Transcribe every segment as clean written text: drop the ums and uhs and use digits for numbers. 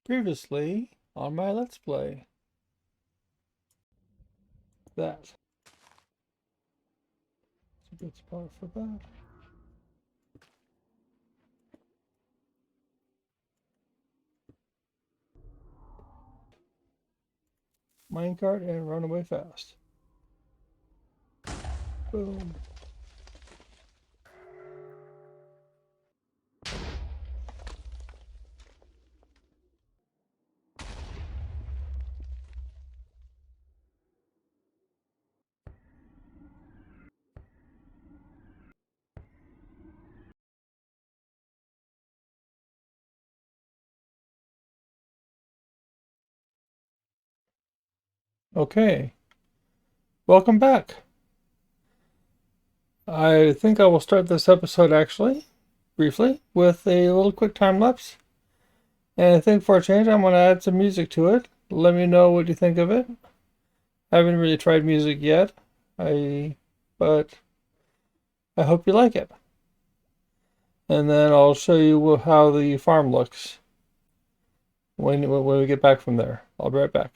Previously on my Let's Play. That's a good spot for that. Minecart and run away fast. Boom. Okay, welcome back. I think I will start this episode actually, briefly, with a little quick time lapse. And I think for a change, I'm going to add some music to it. Let me know what you think of it. I haven't really tried music yet, but I hope you like it. And then I'll show you how the farm looks when we get back from there. I'll be right back.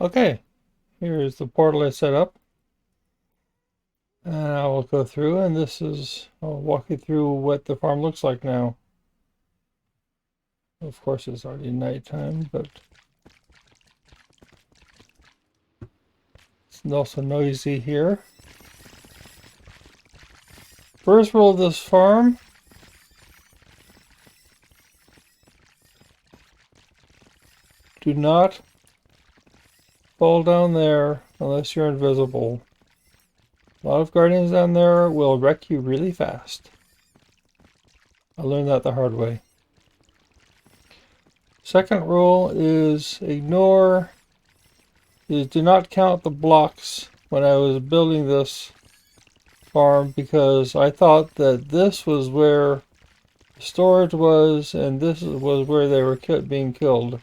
Okay, here's the portal I set up. And I will go through, and I'll walk you through what the farm looks like now. Of course, it's already nighttime, but It's also noisy here. First rule of this farm: do not fall down there unless you're invisible. A lot of guardians down there will wreck you really fast. I learned that the hard way. Second rule is do not count the blocks when I was building this farm, because I thought that this was where storage was and this was where they were being killed.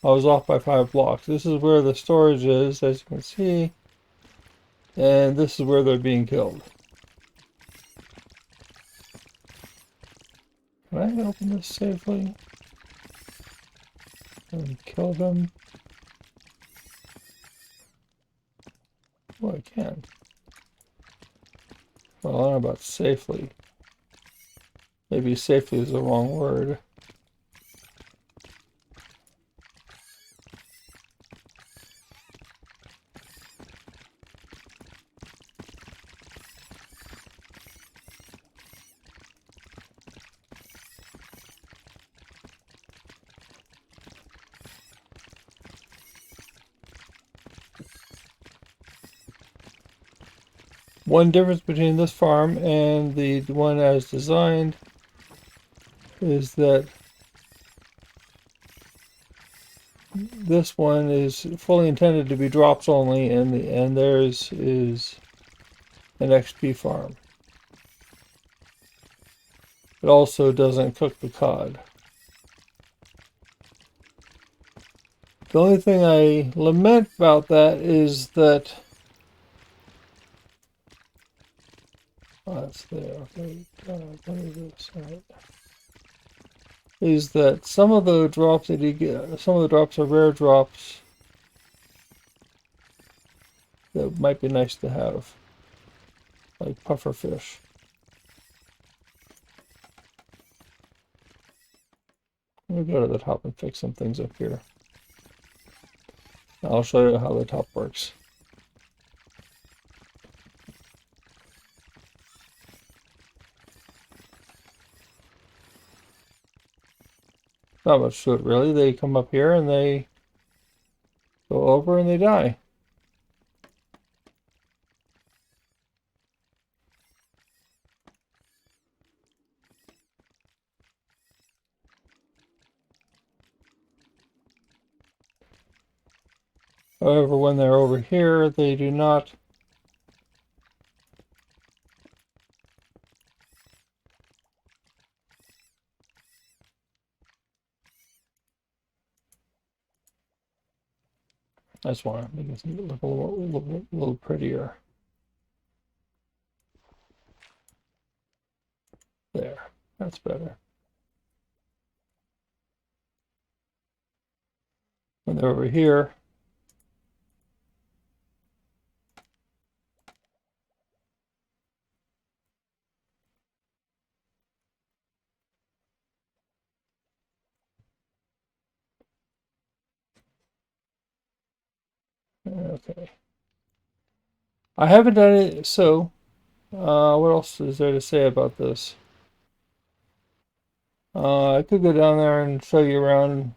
I was off by 5 blocks. This is where the storage is, as you can see, and this is where they're being killed. Can I open this safely and kill them? Oh, I can. Well, I don't know about safely. Maybe safely is the wrong word. One difference between this farm and the one as designed is that this one is fully intended to be drops only, and theirs is an XP farm. It also doesn't cook the cod. The only thing I lament about that is that that's there. Okay, let me do this. All right. Is that some of the drops that you get? Some of the drops are rare drops that might be nice to have, like puffer fish. Let me go to the top and fix some things up here. I'll show you how the top works. Not much to it really. They come up here and they go over and they die. However, when they're over here, they do not. I just want to make it look a little prettier. There, that's better. When they're over here, okay. I haven't done it, so what else is there to say about this? I could go down there and show you around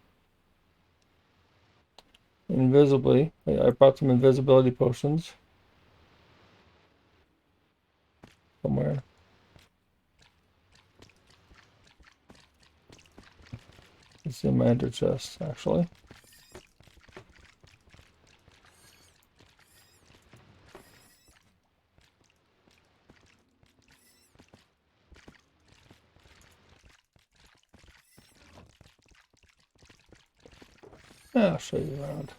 invisibly. I brought some invisibility potions somewhere. It's in my ender chest, actually. Yeah, I'll show you around.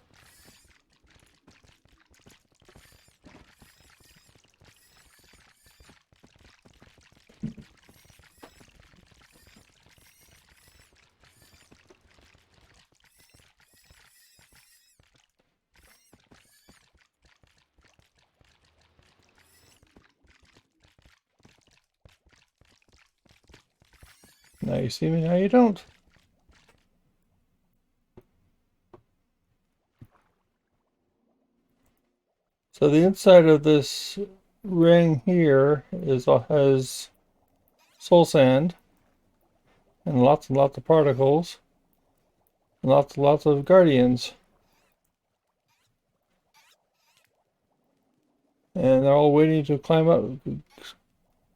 Now you see me, now you don't. So the inside of this ring here has soul sand and lots of particles and lots of guardians. And they're all waiting to climb up,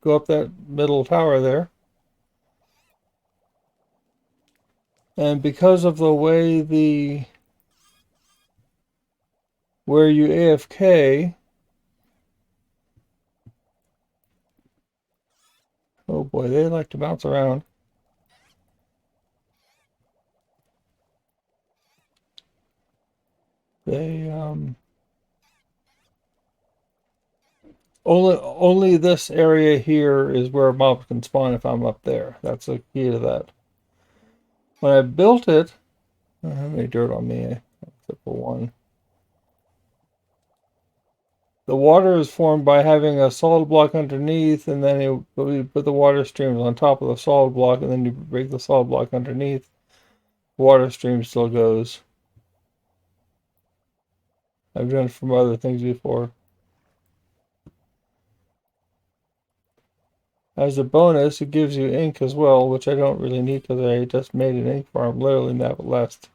go up that middle tower there. And because of the way where you AFK, oh boy, they like to bounce around. They only this area here is where mobs can spawn if I'm up there. That's the key to that. When I built it, I don't have any dirt on me, except for one. The water is formed by having a solid block underneath, and then you put the water streams on top of the solid block, and then you break the solid block underneath. Water stream still goes. I've done it from other things before. As a bonus, it gives you ink as well, which I don't really need because I just made an ink farm literally in that last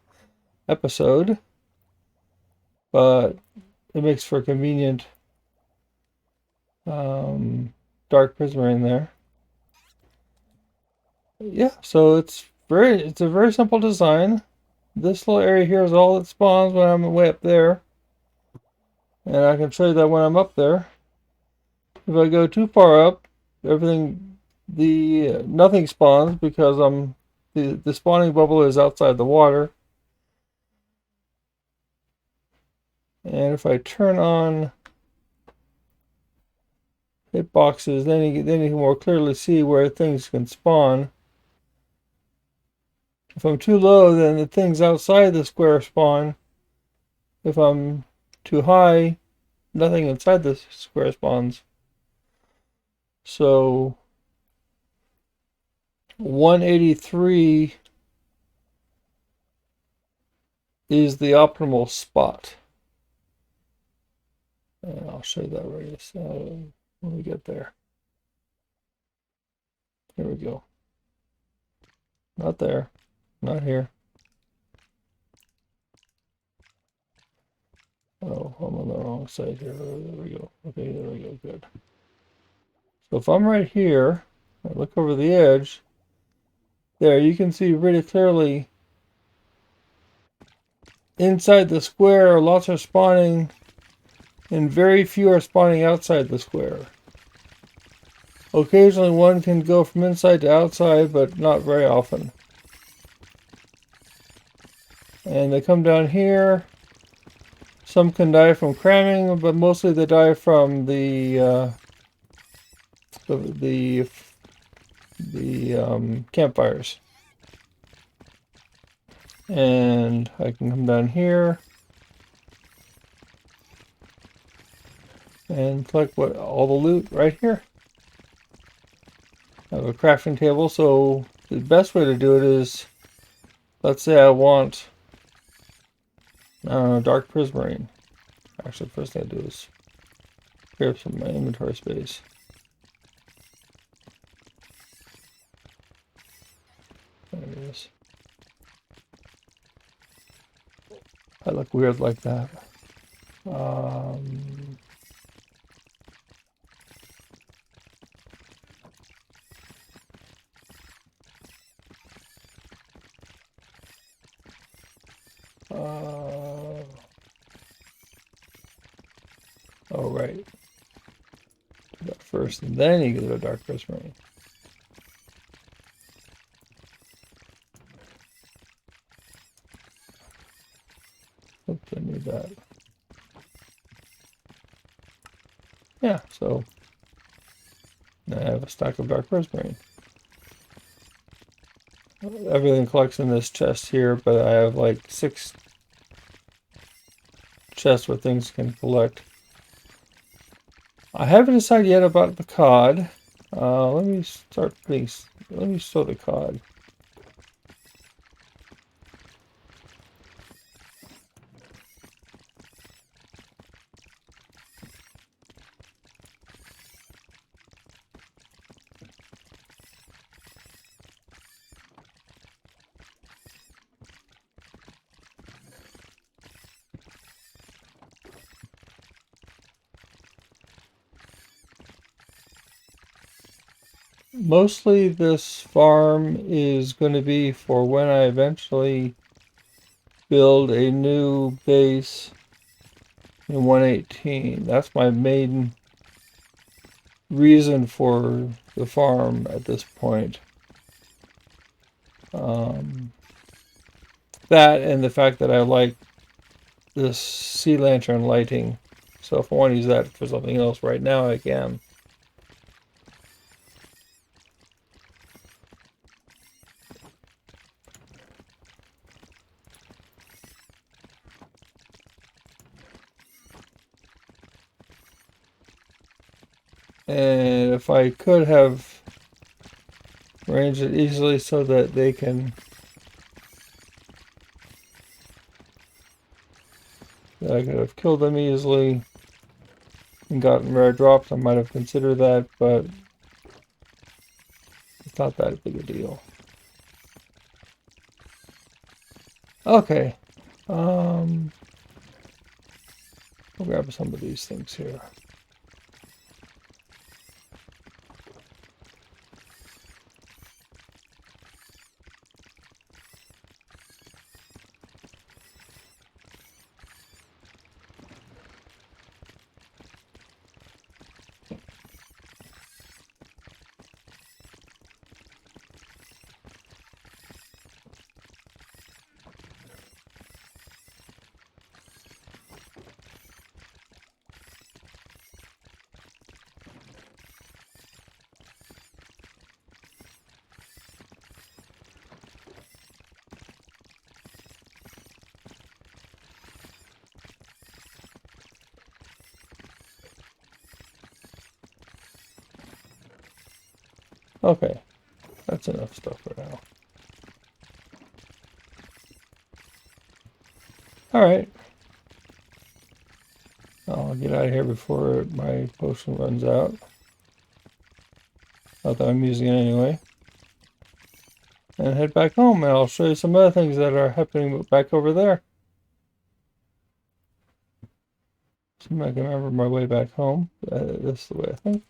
episode. But it makes for a convenient dark prismarine there. Yeah, so it's a very simple design. This little area here is all that spawns when I'm way up there. And I can show you that when I'm up there. If I go too far up, nothing spawns because the spawning bubble is outside the water. And if I turn on hitboxes, then you can more clearly see where things can spawn. If I'm too low, then the things outside the square spawn. If I'm too high, nothing inside the square spawns. So 183 is the optimal spot. And I'll show you that radius when we get there. Here we go. Not there. Not here. Oh, I'm on the wrong side here. There we go. Okay, there we go. Good. So if I'm right here, I look over the edge, there you can see really clearly inside the square, lots are spawning, and very few are spawning outside the square. Occasionally one can go from inside to outside, but not very often. And they come down here. Some can die from cramming, but mostly they die from the campfires. And I can come down here and collect all the loot right here. I have a crafting table, so the best way to do it is, let's say I want dark prismarine. Actually, first thing I do is clear up some of my inventory space. There it is. I look weird like that. Oh, right. Do that first, and then you get a dark prismarine. Oops, I need that. Yeah, so now I have a stack of dark prismarine. Everything collects in this chest here, but I have like 6 chests where things can collect. I haven't decided yet about the cod. Let me store the cod. Mostly this farm is going to be for when I eventually build a new base in 118. That's my main reason for the farm at this point. Um, that and the fact that I like this sea lantern lighting. So if I want to use that for something else right now, I can. And if I could have arranged it easily so that they can, that I could have killed them easily and gotten rare drops, I might have considered that, but it's not that big a deal. Okay. I'll grab some of these things here. Okay, that's enough stuff for now. Alright. I'll get out of here before my potion runs out. Not that I'm using it anyway. And head back home, and I'll show you some other things that are happening back over there. See if I can remember my way back home. This is the way I think.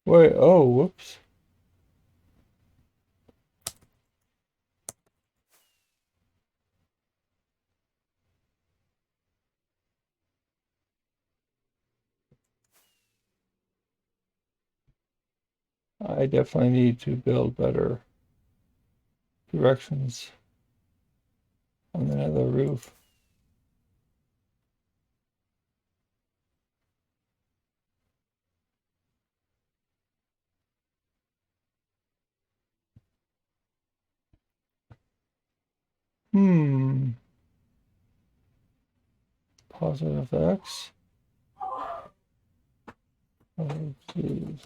Wait, oh, whoops. I definitely need to build better directions on the other roof. Positive X. Oh, geez.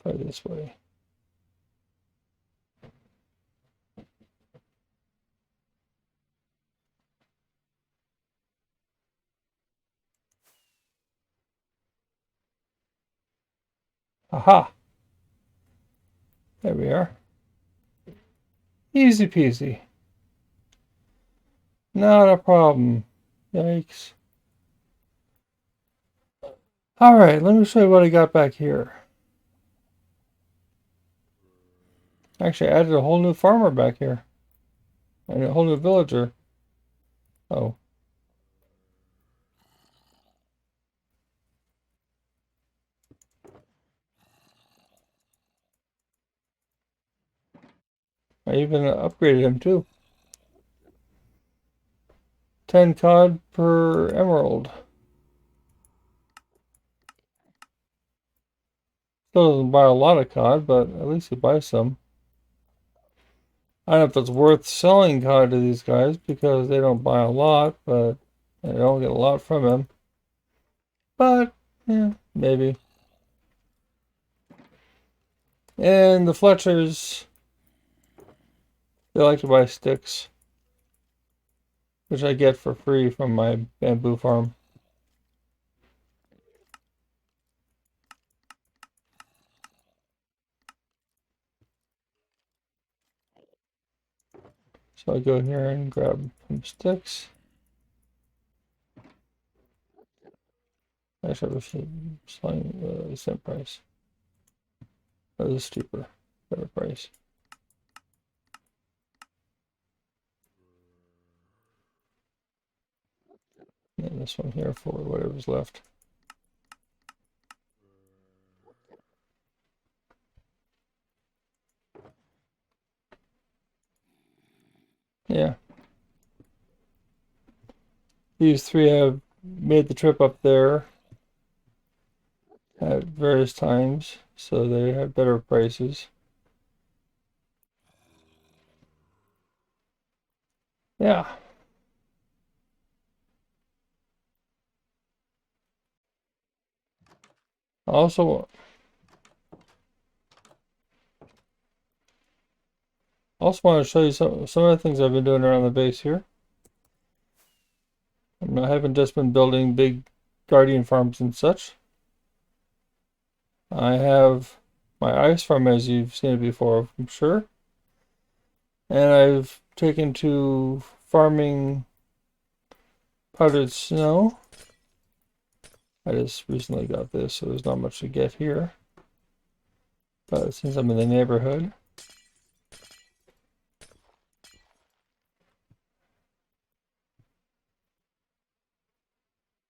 Try this way. Aha! There we are. Easy peasy. Not a problem. Yikes. Alright, let me show you what I got back here. Actually, I added a whole new farmer back here. And a whole new villager. Oh. I even upgraded him too. 10 cod per emerald. Still doesn't buy a lot of cod, but at least he buys some. I don't know if it's worth selling cod to these guys because they don't buy a lot, but I don't get a lot from him. But, yeah, maybe. And the Fletchers, they like to buy sticks, which I get for free from my bamboo farm. So I go here and grab some sticks. I should have selling the same price. That is cheaper, better price. And this one here for whatever's left. Yeah. These three have made the trip up there at various times, so they have better prices. Yeah. Also, want to show you some of the things I've been doing around the base here. I haven't just been building big guardian farms and such. I have my ice farm, as you've seen it before, I'm sure. And I've taken to farming powdered snow. I just recently got this, so there's not much to get here. But since I'm in the neighborhood,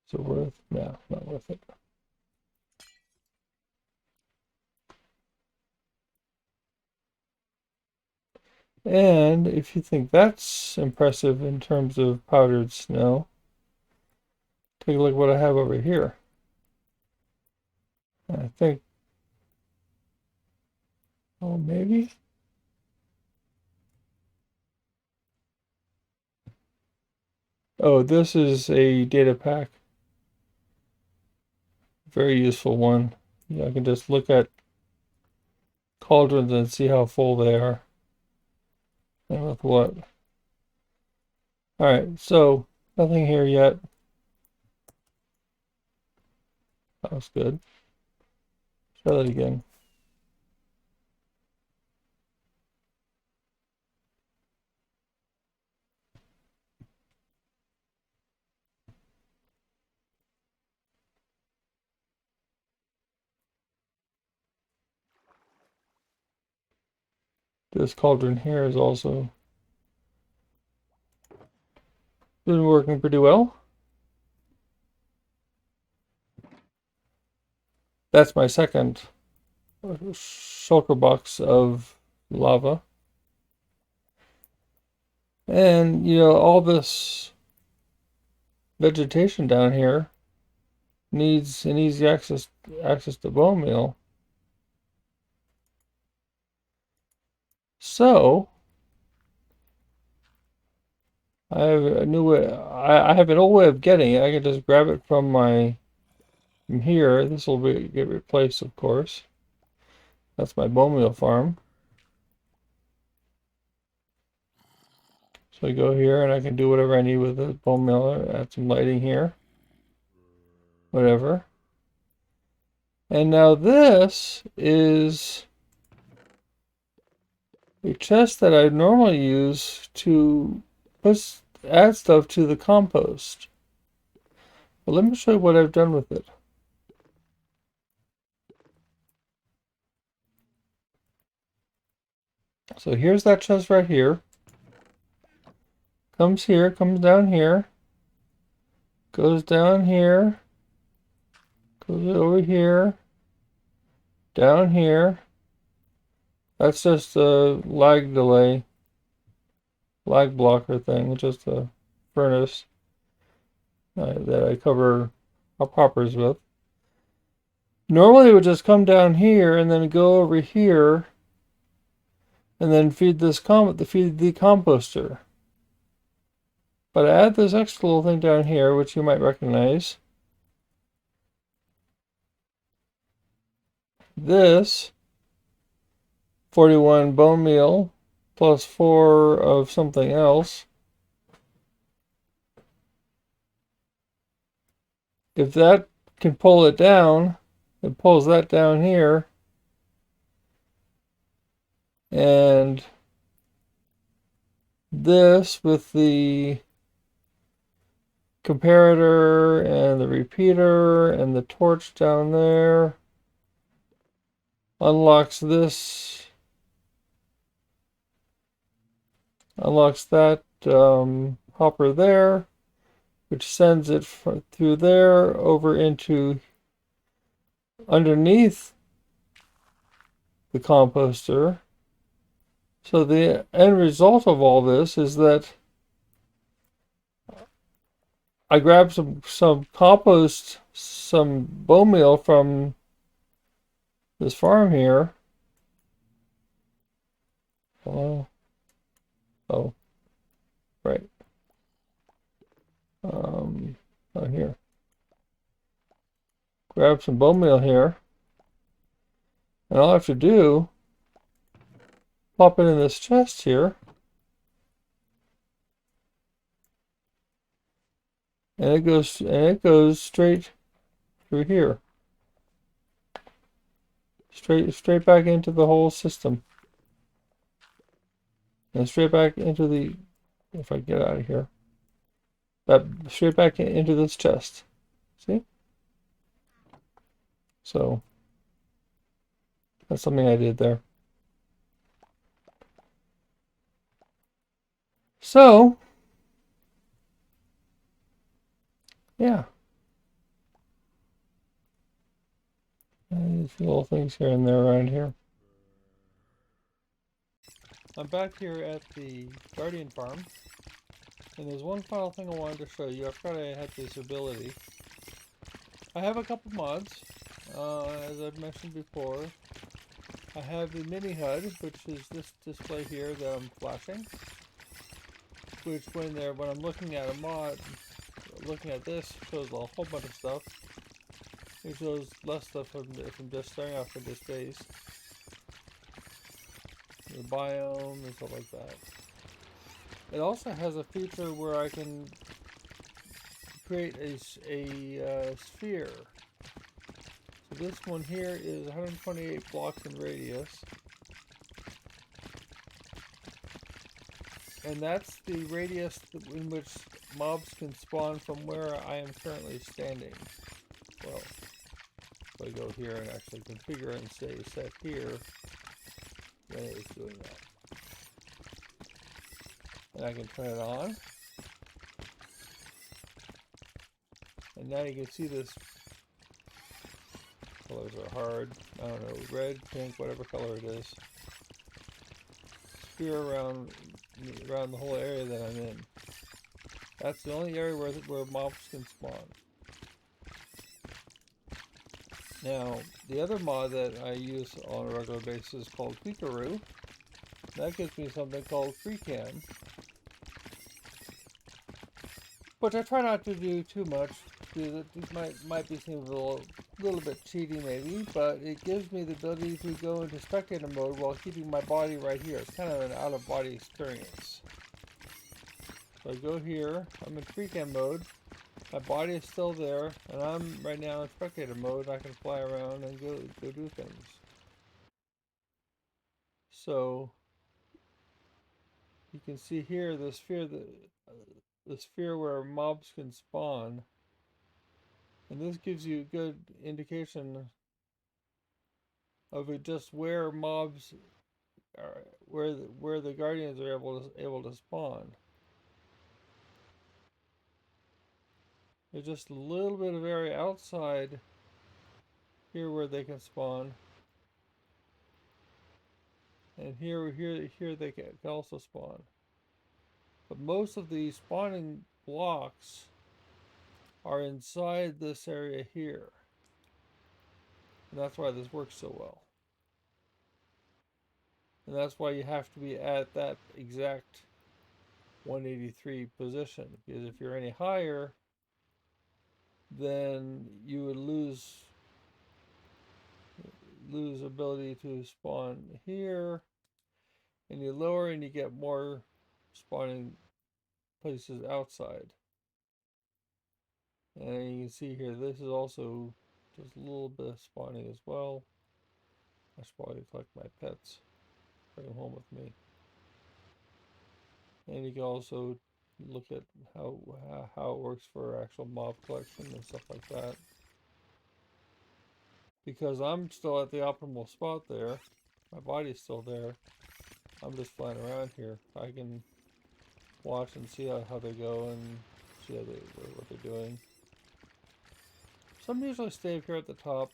is it worth? No, not worth it. And if you think that's impressive in terms of powdered snow, take a look at what I have over here. I think, oh, maybe. Oh, this is a data pack. Very useful one. Yeah, I can just look at cauldrons and see how full they are. And with what. Alright, so nothing here yet. That was good. Try that again. This cauldron here is also been working pretty well. That's my second shulker box of lava. And, you know, all this vegetation down here needs an easy access to bone meal. So I have a new way. I have an old way of getting it. I can just grab it from here. This will get replaced, of course. That's my bone meal farm. So I go here and I can do whatever I need with the bone meal. Add some lighting here. Whatever. And now this is a chest that I normally use to add stuff to the compost. But let me show you what I've done with it. So here's that chest right here. Comes here, comes down here. Goes down here. Goes over here. Down here. That's just a lag blocker thing, just a furnace that I cover up hoppers with. Normally it would just come down here and then go over here and then feed the composter. But I add this extra little thing down here, which you might recognize. This 41 bone meal plus 4 of something else. If that can pull it down, it pulls that down here. And this with the comparator and the repeater and the torch down there unlocks this, unlocks that hopper there, which sends it through there over into underneath the composter. So the end result of all this is that I grabbed some compost, some bone meal from this farm here. Oh, right. Oh, here. Grab some bone meal here. And all I have to do, pop it in this chest here. And it goes straight through here. Straight back into the whole system. And straight back into the, if I get out of here, straight back into this chest. See? So that's something I did there. So yeah, a few little things here and there around here. I'm back here at the Guardian farm, and there's one final thing I wanted to show you. I forgot I had this ability. I have a couple mods, as I've mentioned before. I have the mini HUD, which is this display here that I'm flashing, which when I'm looking at a mod, looking at this, shows a whole bunch of stuff. It shows less stuff from just starting off with this base. The biome and stuff like that. It also has a feature where I can create a sphere. So this one here is 128 blocks in radius. And that's the radius in which mobs can spawn from where I am currently standing. Well, if I go here and actually configure and say set here, then it's doing that. And I can turn it on. And now you can see this. Colors are hard. I don't know, red, pink, whatever color it is. Sphere around the whole area that I'm in. That's the only area where mobs can spawn. Now, the other mod that I use on a regular basis is called Peekaroo. That gives me something called FreeCam, which I try not to do too much, because it might be seem a little bit cheaty maybe, but it gives me the ability to go into spectator mode while keeping my body right here. It's kind of an out-of-body experience. So I go here, I'm in FreeCam mode, my body is still there, and I'm right now in spectator mode, and I can fly around and go do things. So you can see here the sphere where mobs can spawn, and this gives you a good indication of just where mobs are, where the guardians are able to spawn. There's just a little bit of area outside here where they can spawn, and here they can also spawn. But most of the spawning blocks are inside this area here. And that's why this works so well. And that's why you have to be at that exact 183 position. Because if you're any higher, then you would lose lose ability to spawn here, and you lower and you get more spawning places outside. And you can see here, this is also just a little bit of spawning as well. I should probably collect my pets, bring them home with me. And you can also look at how it works for actual mob collection and stuff like that. Because I'm still at the optimal spot there, my body's still there, I'm just flying around here. I can watch and see how they go and see what they're doing. Some usually stay up here at the top,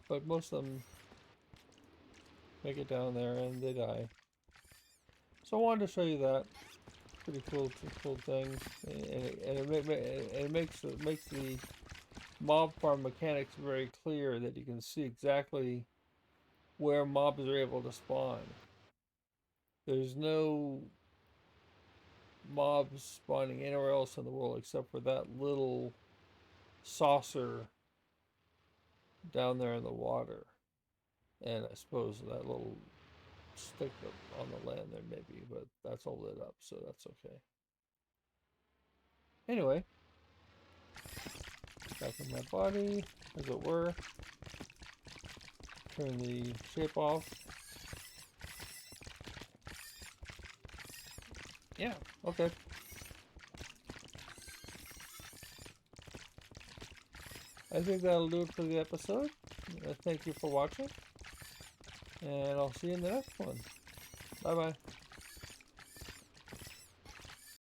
but most of them make it down there and they die. So I wanted to show you that. Pretty cool thing, and it makes the mob farm mechanics very clear that you can see exactly where mobs are able to spawn. There's no mobs spawning anywhere else in the world except for that little saucer down there in the water, and I suppose that little stick on the land there maybe, but that's all lit up, so that's okay. Anyway, back in my body, as it were. Turn the shape off. Yeah, okay. I think that'll do it for the episode. Thank you for watching, and I'll see you in the next one. Bye-bye.